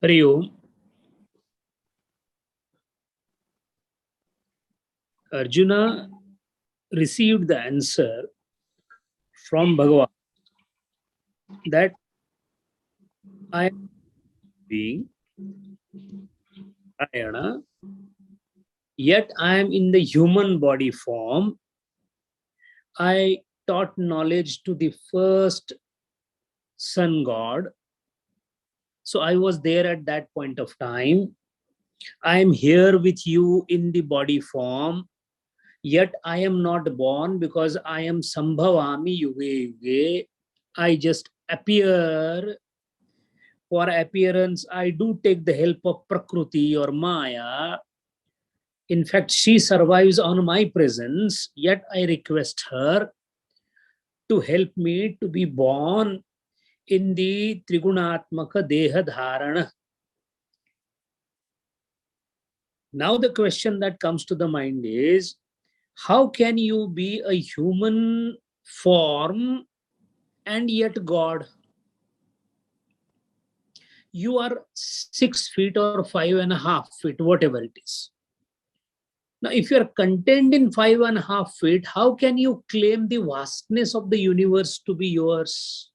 Hari Om. Arjuna received the answer from Bhagavan that I am being Narayana, yet I am in the human body form. I taught knowledge to the first sun god. So I was there at that point of time. I am here with you in the body form, yet I am not born because I am Sambhavami Yuge Yuge. I just appear. For appearance, I do take the help of Prakriti or Maya. In fact, she survives on my presence, yet I request her to help me to be born in the Trigunatmaka Deha Dharana. Now the question that comes to the mind is, how can you be a human form and yet God? You are 6 feet or 5.5 feet, whatever it is. Now, if you are contained in 5.5 feet, how can you claim the vastness of the universe to be yours?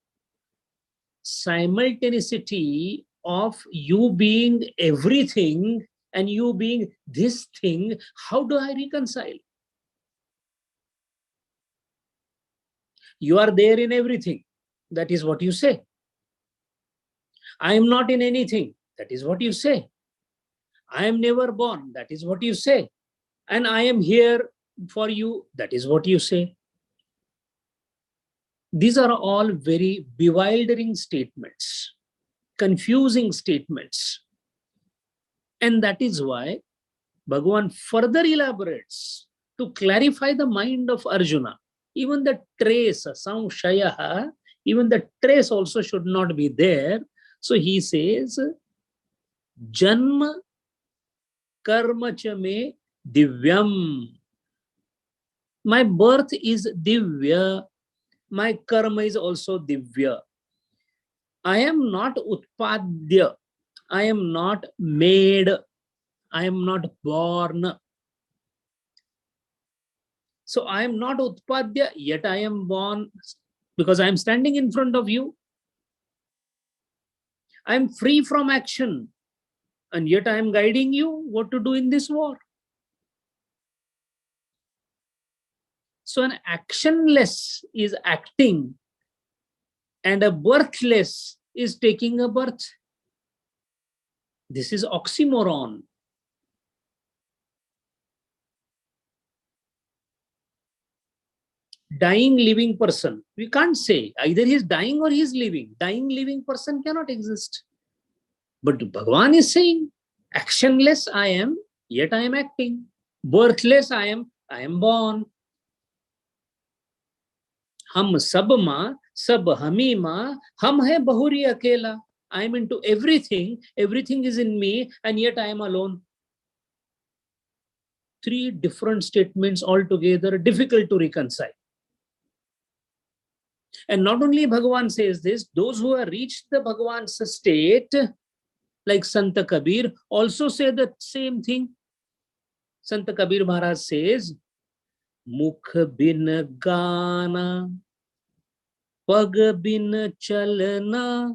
Simultaneity of you being everything and you being this thing, how do I reconcile? You are there in everything. That is what you say. I am not in anything. That is what you say. I am never born. That is what you say. And I am here for you. That is what you say. These are all very bewildering statements, confusing statements. And that is why Bhagavan further elaborates to clarify the mind of Arjuna. Even the trace, samshayaha, even the trace also should not be there. So he says, Janma karma cha me divyam. My birth is divya. My karma is also divya. I am not utpadya. I am not made. I am not born. So I am not utpadya, yet I am born because I am standing in front of you. I am free from action, and yet I am guiding you what to do in this war. So an actionless is acting, and a birthless is taking a birth. This is oxymoron. Dying living person, we can't say either he's dying or he's living. Dying living person cannot exist. But Bhagavan is saying, actionless I am, yet I am acting. Birthless I am born. Hum sab ma, sab hami ma, hum hai bahuri akela. I am into everything, everything is in me, and yet I am alone. Three different statements altogether, difficult to reconcile. And not only Bhagavan says this, those who have reached the Bhagavan's state, like Santa Kabir, also say the same thing. Santa Kabir Maharaj says, Mukh bin gana, pag bin chalna,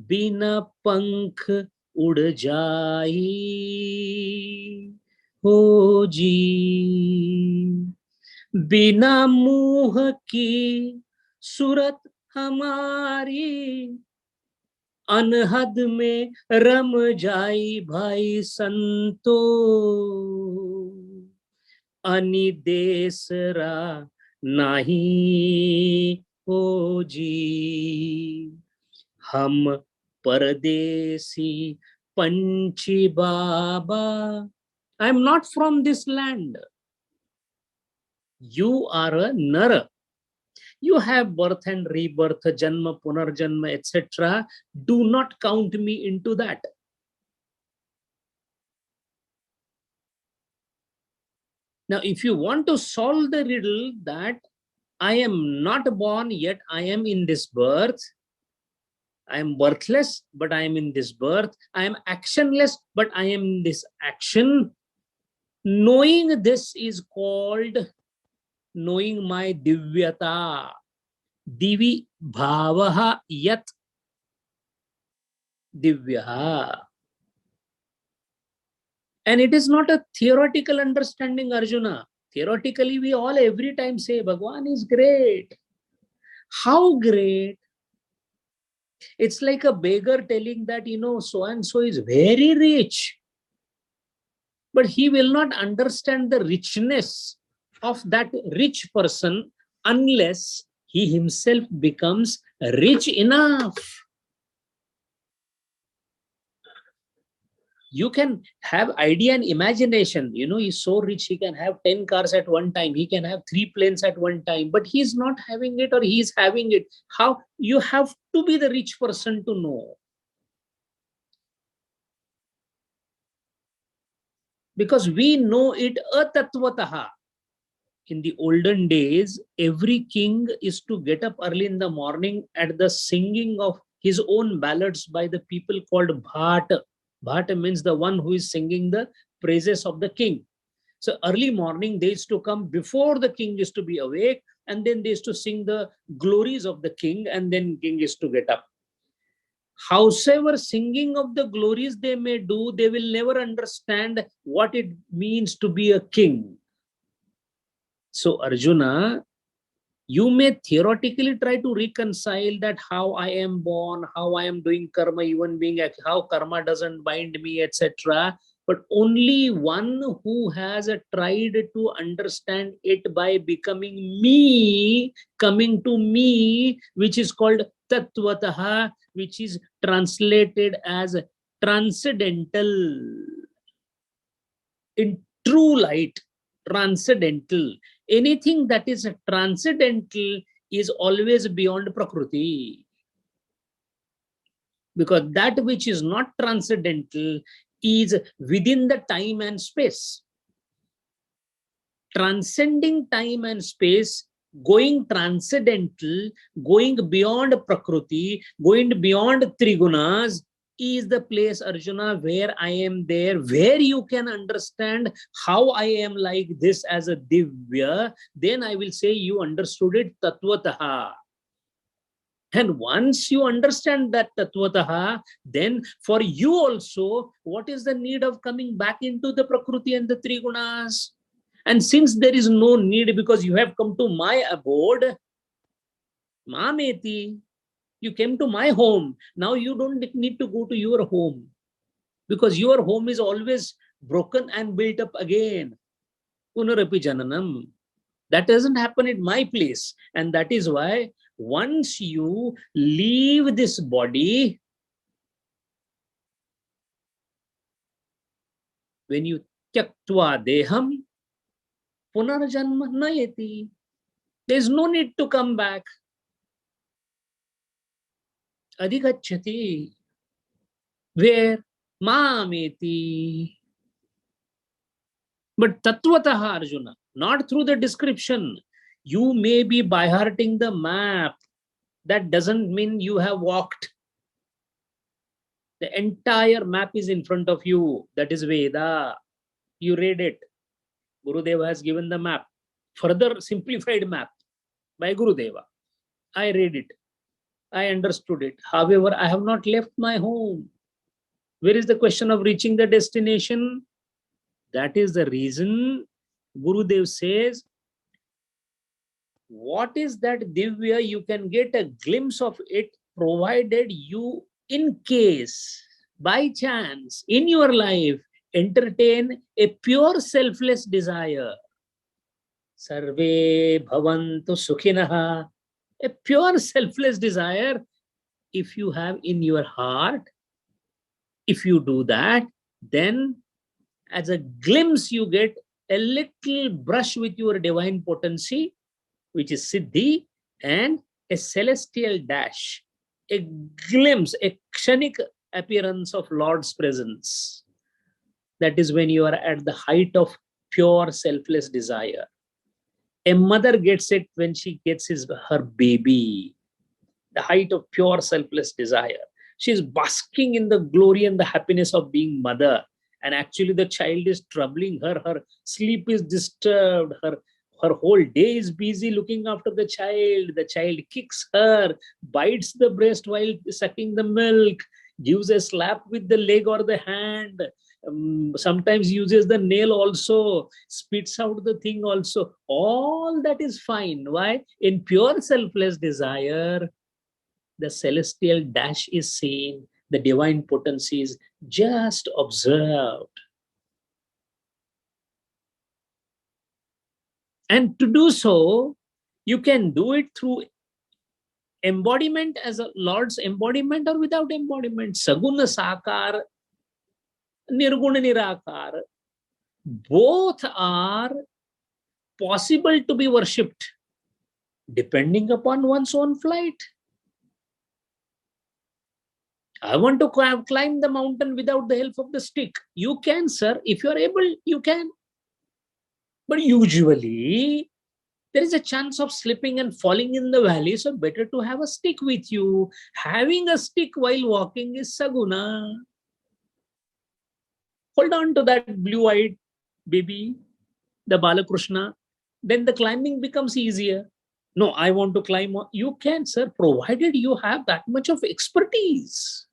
bina pankh ud jai, ho ji. बिना मुंह की सूरत हमारी अनहद में रम जाई भाई संतो अनिदेसरा नहीं हो जी हम परदेसी पंची बाबा I am not from this land. You are a nara. You have birth and rebirth, janma, punarjanma, etc. Do not count me into that. Now, if you want to solve the riddle that I am not born, yet I am in this birth, I am birthless, but I am in this birth. I am actionless, but I am in this action. Knowing this is called knowing my divyata. Divi bhavaha yat divyaha. And it is not a theoretical understanding, Arjuna. Theoretically, we all every time say, Bhagwan is great. How great? It's like a beggar telling that, so and so is very rich. But he will not understand the richness of that rich person unless he himself becomes rich enough. You can have idea and imagination. He's so rich, he can have 10 cars at one time. He can have 3 planes at one time, but he's not having it or he's having it. How? You have to be the rich person to know. Because we know it atatvataha. In the olden days, every king is to get up early in the morning at the singing of his own ballads by the people called Bhat. Bhat means the one who is singing the praises of the king. So early morning, they used to come before the king used to be awake, and then they used to sing the glories of the king, and then king is to get up. Howsoever singing of the glories they may do, they will never understand what it means to be a king. So Arjuna, you may theoretically try to reconcile that how I am born, how I am doing karma, even being how karma doesn't bind me, etc. But only one who has tried to understand it by becoming me, coming to me, which is called Tattvataha, which is translated as transcendental. In true light, transcendental. Anything that is transcendental is always beyond Prakriti. Because that which is not transcendental is within the time and space. Transcending time and space, going transcendental, going beyond Prakriti, going beyond Trigunas, is the place, Arjuna, where I am there, where you can understand how I am like this as a Divya. Then I will say you understood it Tattvataha. And once you understand that Tattvataha, then for you also, what is the need of coming back into the Prakriti and the Trigunas? And since there is no need because you have come to my abode, Mameti, you came to my home. Now you don't need to go to your home because your home is always broken and built up again. Punarapi Jananam. That doesn't happen at my place. And that is why once you leave this body, when you tyaktva deham, punarjanma nayati. There's no need to come back. Adhigacchati. Where? Mameti. But Tattvataha, Arjuna, not through the description. You may be by hearting the map. That doesn't mean you have walked. The entire map is in front of you. That is Veda. You read it. Gurudeva has given the map. Further simplified map by Gurudeva. I read it. I understood it. However, I have not left my home. Where is the question of reaching the destination? That is the reason Gurudev says, what is that Divya? You can get a glimpse of it provided you, in case, by chance, in your life, entertain a pure selfless desire. Sarve bhavantu sukhinaha. A pure selfless desire, if you have in your heart, if you do that, then as a glimpse you get a little brush with your divine potency, which is Siddhi, and a celestial dash, a glimpse, a kshanic appearance of Lord's presence. That is when you are at the height of pure selfless desire. A mother gets it when she gets her baby. the height of pure selfless desire. She is basking in the glory and the happiness of being mother. And actually the child is troubling her. Her sleep is disturbed. Her whole day is busy looking after the child. The child kicks her, bites the breast while sucking the milk, gives a slap with the leg or the hand, sometimes uses the nail also, spits out the thing also. All that is fine. Why? In pure selfless desire, the celestial dash is seen, the divine potency is just observed. And to do so, you can do it through embodiment as a Lord's embodiment or without embodiment. Saguna Sakar, Nirguna Nirakar, both are possible to be worshipped depending upon one's own flight. I want to climb the mountain without the help of the stick. You can, sir. If you are able, you can. But usually, there is a chance of slipping and falling in the valley, so better to have a stick with you. Having a stick while walking is saguna. Hold on to that blue-eyed baby, the Balakrishna. Then the climbing becomes easier. No, I want to climb. You can, sir, provided you have that much of expertise.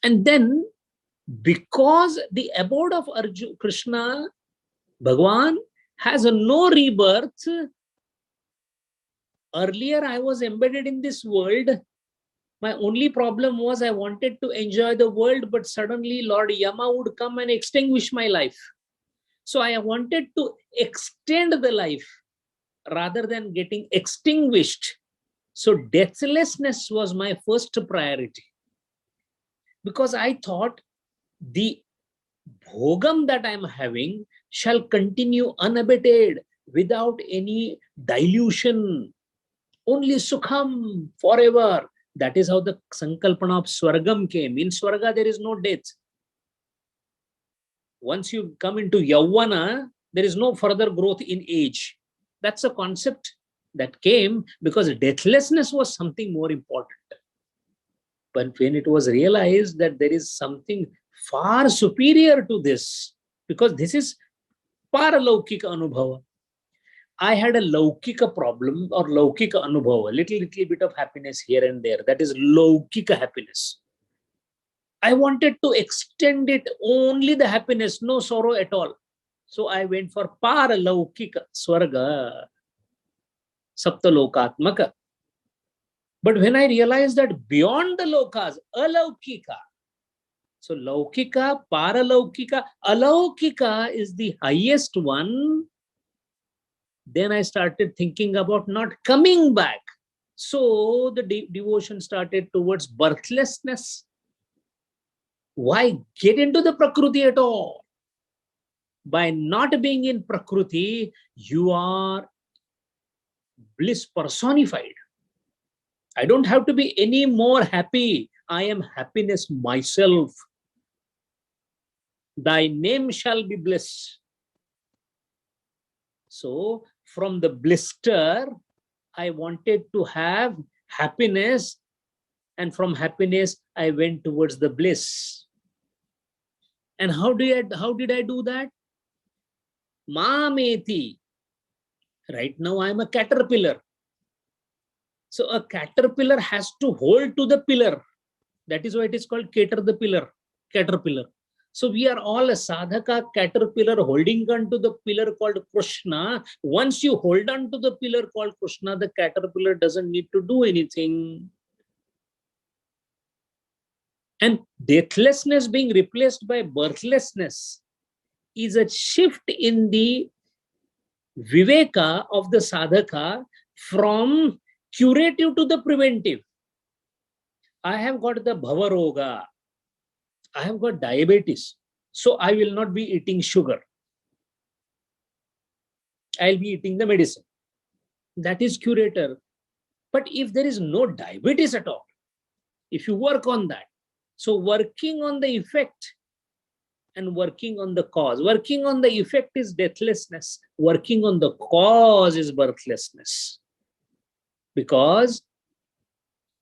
And then, because the abode of Arjuna, Krishna, Bhagwan, has a no rebirth, earlier I was embedded in this world. My only problem was I wanted to enjoy the world, but suddenly Lord Yama would come and extinguish my life. So I wanted to extend the life rather than getting extinguished. So deathlessness was my first priority. Because I thought the bhogam that I'm having shall continue unabated without any dilution. Only sukham forever. That is how the sankalpana of swargam came. In swarga, there is no death. Once you come into yavana, there is no further growth in age. That's a concept that came because deathlessness was something more important. But when it was realized that there is something far superior to this, because this is paralaukika anubhava. I had a laukika problem or laukika anubhava, little bit of happiness here and there. That is laukika happiness. I wanted to extend it only the happiness, no sorrow at all. So I went for paralaukika, swarga, saptalokatmaka. But when I realized that beyond the lokas, alaukika, so laukika, paralaukika, alaukika is the highest one. Then I started thinking about not coming back. So the devotion started towards birthlessness. Why get into the Prakriti at all? By not being in Prakriti, you are bliss personified. I don't have to be any more happy. I am happiness myself. Thy name shall be bliss. So from the blister, I wanted to have happiness, and from happiness, I went towards the bliss. And how did I do that? Mameti. Right now, I am a caterpillar. So a caterpillar has to hold to the pillar. That is why it is called caterpillar. So we are all a sadhaka caterpillar holding on to the pillar called Krishna. Once you hold on to the pillar called Krishna, the caterpillar doesn't need to do anything. And deathlessness being replaced by birthlessness is a shift in the viveka of the sadhaka from curative to the preventive. I have got the bhavaroga. I have got diabetes. So I will not be eating sugar. I'll be eating the medicine. That is curator. But if there is no diabetes at all, if you work on that, so working on the effect and working on the cause. Working on the effect is deathlessness. Working on the cause is birthlessness. Because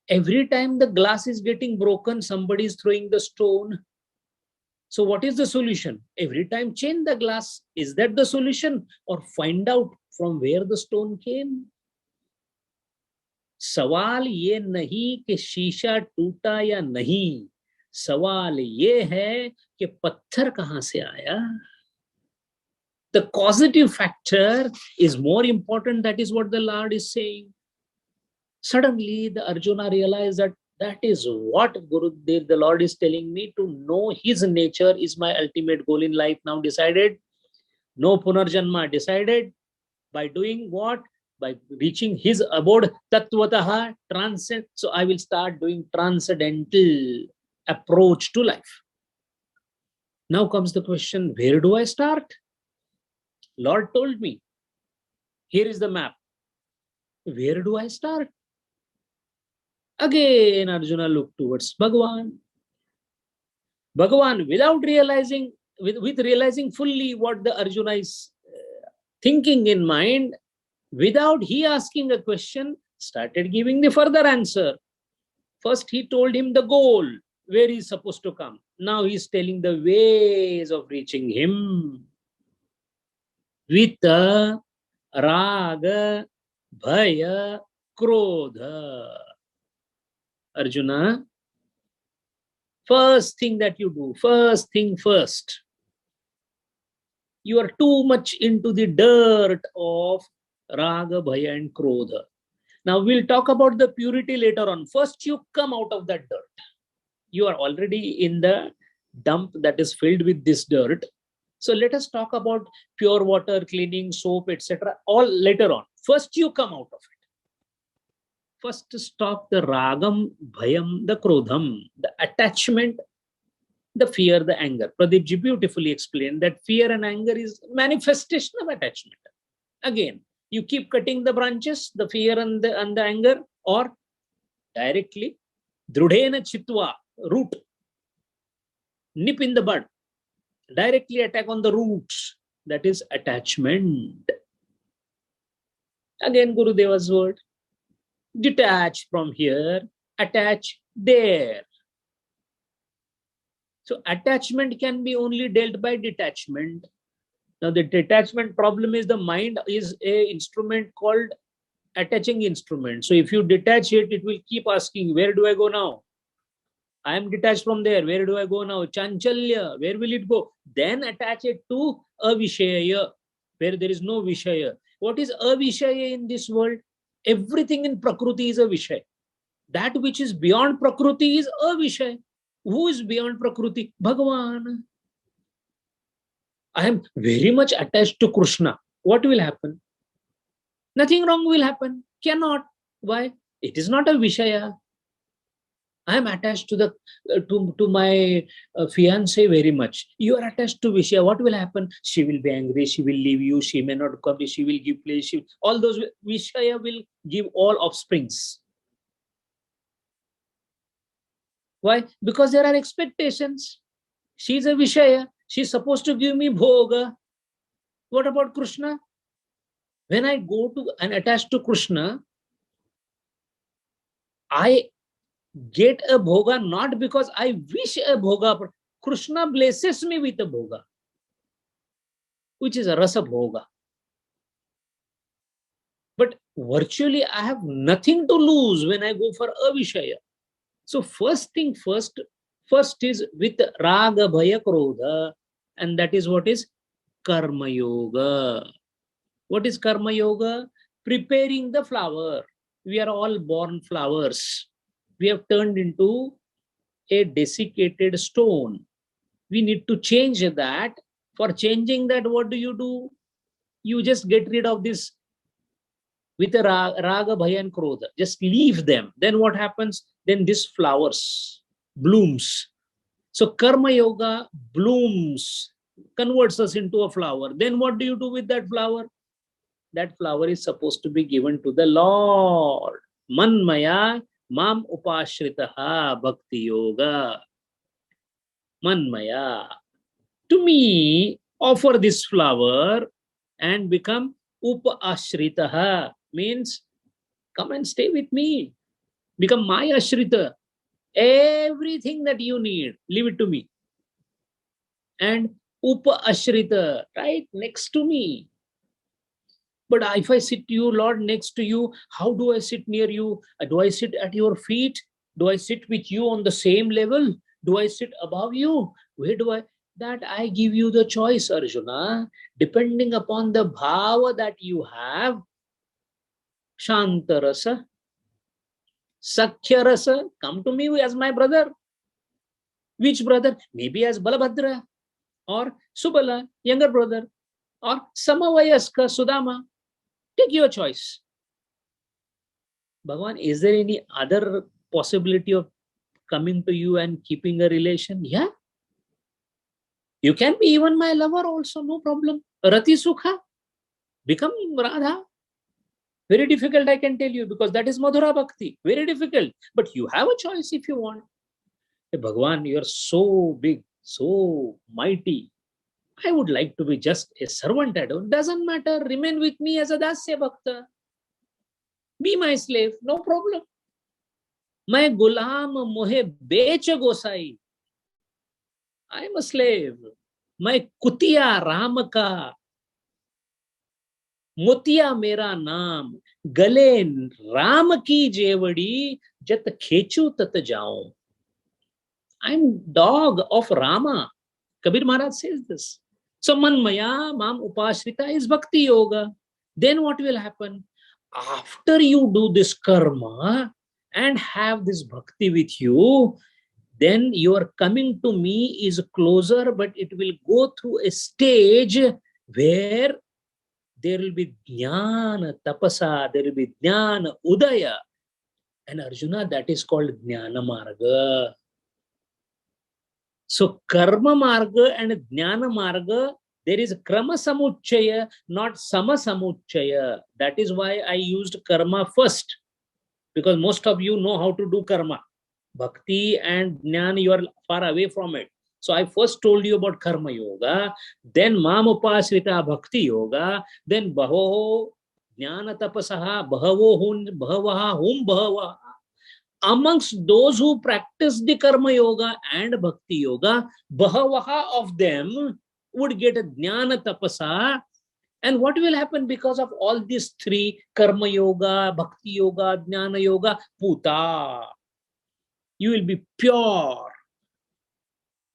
every time the glass is getting broken, somebody is throwing the stone. So what is the solution? Every time change the glass. Is that the solution? Or find out from where the stone came? सवाल ये नहीं कि शीशा टूटा या नहीं, सवाल ये है कि पत्थर कहां से आया. The causative factor is more important. That is what the Lord is saying. Suddenly, the Arjuna realized that that is what Gurudev, the Lord is telling me. To know his nature is my ultimate goal in life. Now decided. No punarjanma, decided. By doing what? By reaching his abode, tattvataha, transcend. So I will start doing transcendental approach to life. Now comes the question, where do I start? Lord told me, here is the map. Where do I start? Again, Arjuna looked towards Bhagavan. Bhagavan, without realizing, with realizing fully what the Arjuna is thinking in mind, without he asking a question, started giving the further answer. First, he told him the goal, where he is supposed to come. Now he is telling the ways of reaching him. Vita, Raga, Bhaya, Krodha. Arjuna, first thing that you do, first thing first, you are too much into the dirt of Raga, Bhaya and Krodha. Now we'll talk about the purity later on. First you come out of that dirt. You are already in the dump that is filled with this dirt. So let us talk about pure water, cleaning, soap, etc. all later on. First you come out of it. First stop the ragam, bhayam, the krodham, the attachment, the fear, the anger. Pradeepji beautifully explained that fear and anger is manifestation of attachment. Again, you keep cutting the branches, the fear and the anger, or directly, drudhena chitva, root, nip in the bud, directly attack on the roots. That is attachment. Again, Gurudeva's word. Detach from here, attach there. So attachment can be only dealt by detachment. Now the detachment problem is the mind is a instrument called attaching instrument. So if you detach it, it will keep asking, where do I go now? I am detached from there. Where do I go now? Chanchalya, where will it go? Then attach it to avishaya, where there is no vishaya. What is avishaya in this world? Everything in Prakriti is a Vishay. That which is beyond Prakriti is a Vishay. Who is beyond Prakriti? Bhagavan. I am very much attached to Krishna. What will happen? Nothing wrong will happen. Cannot. Why? It is not a Vishaya. I am attached to the to my fiance very much. You are attached to Vishaya. What will happen? She will be angry. She will leave you. She may not come. She will give place. All those Vishaya will give all offsprings. Why? Because there are expectations. She is a Vishaya. She is supposed to give me bhoga. What about Krishna? When I go to and attach to Krishna, I get a bhoga not because I wish a bhoga. Krishna blesses me with a bhoga, which is a rasa bhoga. But virtually I have nothing to lose when I go for a vishaya. So first thing first is with raga, bhaya, krodha, and that is what is karma yoga. What is karma yoga? Preparing the flower. We are all born flowers. We have turned into a desiccated stone. We need to change that. For changing that, what do? You just get rid of this with a raga, bhaya and krodha. Just leave them. Then what happens? Then this flowers, blooms. So karma yoga blooms, converts us into a flower. Then what do you do with that flower? That flower is supposed to be given to the Lord. Manmaya mam upashritaha bhakti yoga. Manmaya. to me, offer this flower and become upa-ashritaha, means come and stay with me, become my ashrita. Everything that you need, leave it to me. And upa-ashrita, right next to me. But if I sit you, Lord, next to you, how do I sit near you? Do I sit at your feet? Do I sit with you on the same level? Do I sit above you? Where do I? That I give you the choice, Arjuna, depending upon the bhava that you have. Shantarasa, Sakhyarasa, come to me as my brother. Which brother? Maybe as Balabhadra, or Subala, younger brother, or Samavayaska, Sudama. Take your choice. Bhagavan, is there any other possibility of coming to you and keeping a relation? Yeah. You can be even my lover also, no problem. Rati Sukha, become Radha. Very difficult, I can tell you, because that is Madhura Bhakti. Very difficult. But you have a choice if you want. Hey, Bhagavan, you are so big, so mighty. I would like to be just a servant. I don't. Doesn't matter. Remain with me as a Dasya Bhakta. Be my slave, no problem. मैं गुलाम मोहे बेच गोसाई. I am a slave. मैं कुतिया राम का, मोतिया मेरा नाम, गले राम की जेवड़ी, जत खेचू तत जाऊं. I am dog of Rama. Kabir Maharaj says this. So manmaya mam upashrita is bhakti yoga. Then what will happen? After you do this karma and have this bhakti with you, then your coming to me is closer, but it will go through a stage where there will be jnana tapasa, there will be jnana udaya. And Arjuna, that is called jnana marga. So karma marga and jnana marga, there is krama samuchaya, not sama samuchaya. That is why I used karma first, because most of you know how to do karma. Bhakti and jnana, you are far away from it. So I first told you about karma yoga, then mam upasrita bhakti yoga, then baho jnana tapasaha, bhavaha hum bhavaha. Amongst those who practice the karma yoga and bhakti yoga, bahavaha of them would get a jnana tapasa. And what will happen because of all these three, karma yoga, bhakti yoga, jnana yoga? Puta. You will be pure.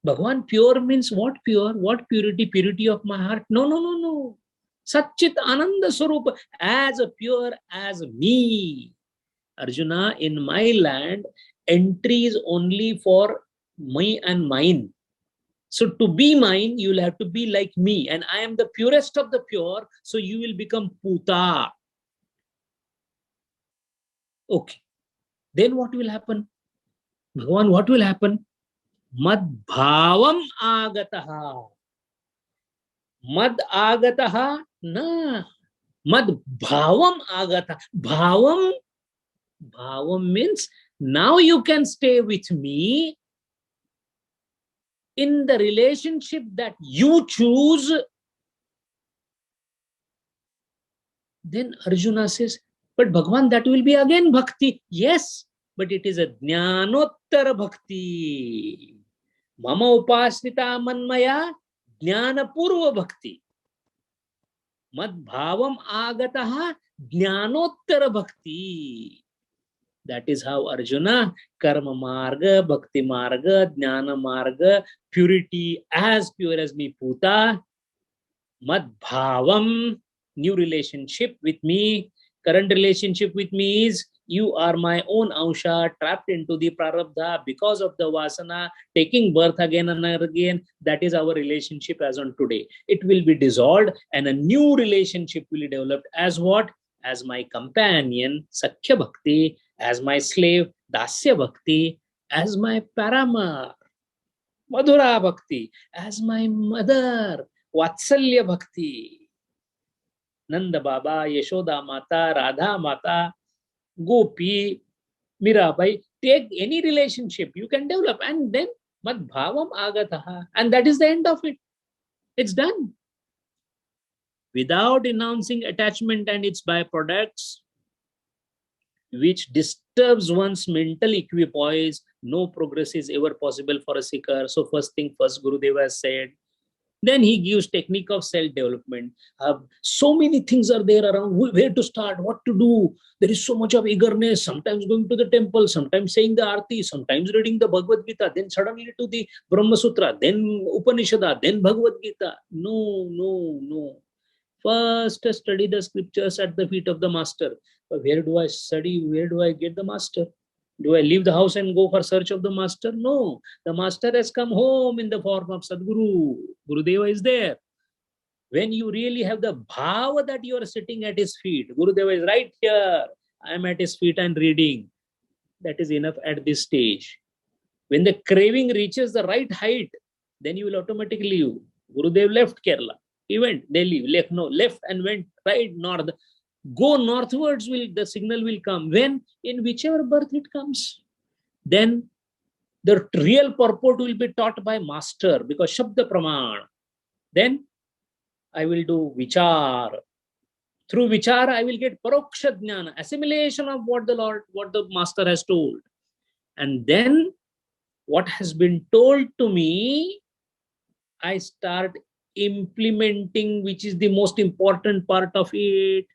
Bhagavan, pure means what pure? What purity? Purity of my heart? No, no, no, no. Satchit Ananda Swarupa, as pure as me. Arjuna, in my land, entry is only for me and mine. So to be mine, you will have to be like me. And I am the purest of the pure, so you will become Puta. Okay. Then what will happen? Bhagavan, what will happen? Mad bhavam agataha. Mad agataha? Na. Mad bhavam agataha. Bhavam means now you can stay with me in the relationship that you choose. Then Arjuna says, but Bhagavan, that will be again bhakti. Yes, but it is a jnanottara bhakti. Mama upasrita manmaya jnana purva bhakti. Mad bhavam agataha jnanottara bhakti. That is how Arjuna, karma marga, bhakti marga, jnana marga, purity as pure as me, Puta, mad bhavam, new relationship with me. Current relationship with me is you are my own Ansha, trapped into the prarabdha because of the vasana, taking birth again and again. That is our relationship as on today. It will be dissolved and a new relationship will be developed as what? As my companion, Sakhya Bhakti, as my slave, Dasya Bhakti, as my Paramar, Madhura Bhakti, as my mother, Vatsalya Bhakti, Nanda Baba, Yashoda Mata, Radha Mata, Gopi, Mirabai. Take any relationship you can develop, and then Mad Bhavam Agataha, and that is the end of it. It's done. Without renouncing attachment and its byproducts, which disturbs one's mental equipoise, no progress is ever possible for a seeker. So first thing first, Gurudeva has said. Then he gives technique of self-development. So many things are there around, where to start, what to do. There is so much of eagerness, sometimes going to the temple, sometimes saying the Aarti, sometimes reading the Bhagavad Gita, then suddenly to the Brahma Sutra, then Upanishad, then Bhagavad Gita. No, no, no. First, study the scriptures at the feet of the master. But where do I study? Where do I get the master? Do I leave the house and go for search of the master? No. The master has come home in the form of Sadguru. Gurudeva is there. When you really have the bhava that you are sitting at his feet, Gurudeva is right here. I am at his feet and reading. That is enough at this stage. When the craving reaches the right height, then you will automatically leave. Gurudev left Kerala. He went, they leave, left and went right north. Go northwards, the signal will come. When? In whichever birth it comes. Then the real purport will be taught by master, because Shabda Praman. Then I will do Vichar. Through Vichar, I will get Paroksha Jnana, assimilation of what the master has told. And then what has been told to me, I start implementing, which is the most important part of it.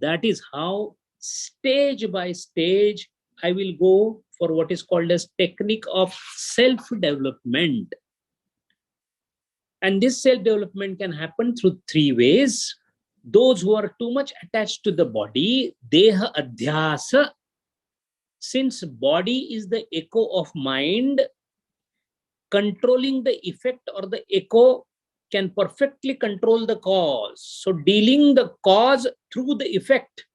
That is how stage by stage I will go for what is called as technique of self-development. And this self-development can happen through three ways. Those who are too much attached to the body, Deha Adhyasa, since body is the echo of mind, controlling the effect or the echo can perfectly control the cause. So dealing the cause through the effect,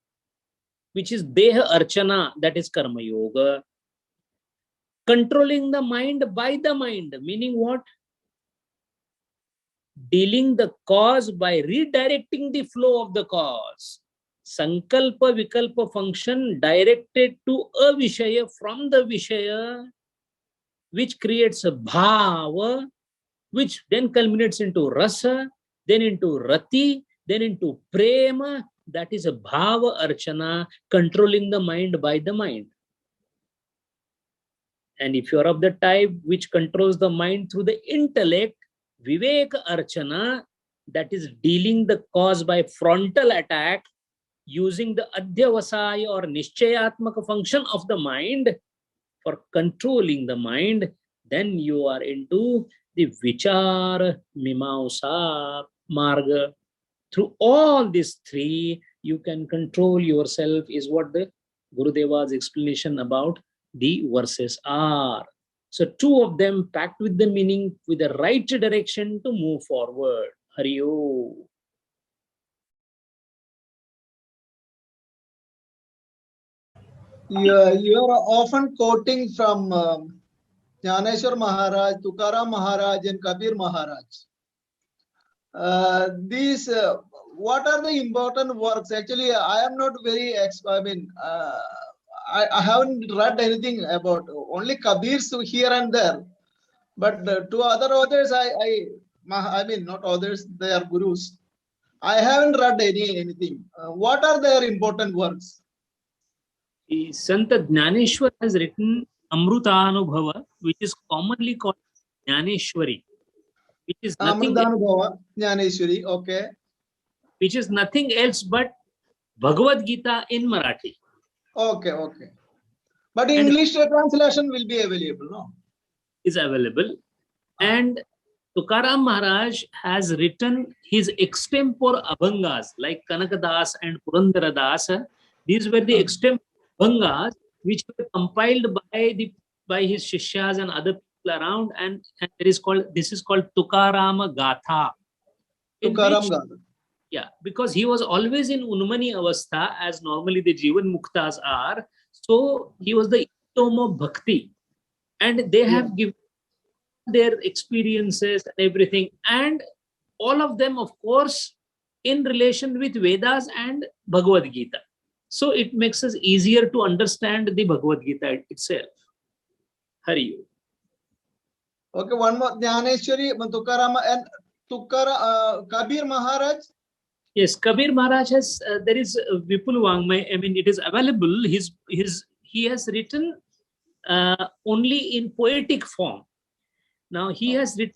which is Deha Archana, that is Karma Yoga. Controlling the mind by the mind, meaning what? Dealing the cause by redirecting the flow of the cause. Sankalpa Vikalpa function directed to a Vishaya from the Vishaya, which creates a Bhava, which then culminates into Rasa, then into Rati, then into Prema. That is a Bhava Archana, controlling the mind by the mind. And if you are of the type which controls the mind through the intellect, Viveka Archana, that is dealing the cause by frontal attack, using the Adhyavasaya or Nishchayatmaka function of the mind for controlling the mind, then you are into the Vichar Mimamsa Marga. Through all these three, you can control yourself, is what the Gurudeva's explanation about the verses are. So two of them packed with the meaning, with the right direction to move forward. Hari Om. You are often quoting from Jnaneshwar Maharaj, Tukaram Maharaj, and Kabir Maharaj. What are the important works? Actually, I am not very, I haven't read anything about only Kabir's here and there. But to other authors, not others, they are gurus. I haven't read anything. What are their important works? Sant Jnaneshwar has written Amrutanubhava, which is commonly called Jnaneshwari, which is nothing Amrutanubhava, Jnaneshwari, okay. Which is nothing else but Bhagavad Gita in Marathi. Okay, okay. But English translation will be available, no? Is available. And Tukaram Maharaj has written his extempore Abhangas, like Kanakadas and Purandaradas. These were the extempore Abhangas, which were compiled by his Shishyas and other people around, and this is called Tukarama Gatha. Tukaram Gatha. Yeah, because he was always in Unmani Avastha, as normally the Jivan Muktas are. So he was the epitome of Bhakti. And they have given their experiences and everything. And all of them, of course, in relation with Vedas and Bhagavad Gita. So it makes us easier to understand the Bhagavad Gita itself. Hari Om. Okay, one more. Jnaneshwari, Tukarama, and Kabir Maharaj. Yes, Kabir Maharaj has, there is Vipul Wangmay, I mean, it is available. He has written only in poetic form. Now, he has written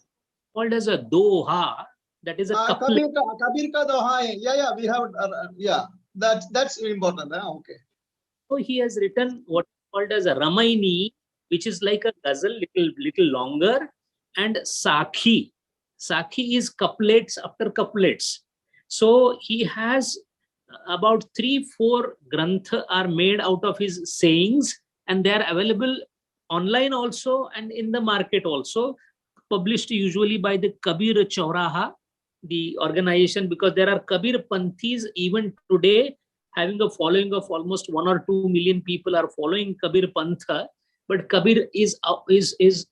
called as a Doha, that is a couplet. Kabir ka Doha hai. Yeah, we have, yeah, that's important. Okay. So he has written what is called as a Ramaini, which is like a ghazal, little longer, and Sakhi. Sakhi is couplets after couplets. So he has about 3-4 grantha are made out of his sayings, and they are available online also and in the market also, published usually by the Kabir Chauraha, the organization, because there are Kabir Panthis even today having a following of almost 1 or 2 million people are following Kabir Pantha, but Kabir is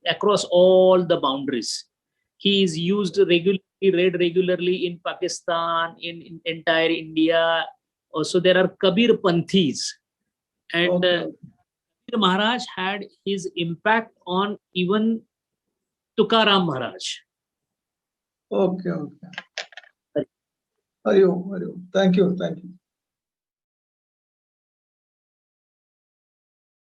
across all the boundaries. He is used regularly, read regularly in Pakistan, in entire India. Also, there are Kabir Panthis, and Kabir Maharaj had his impact on even Tukaram Maharaj. Okay. Hari Om. Thank you.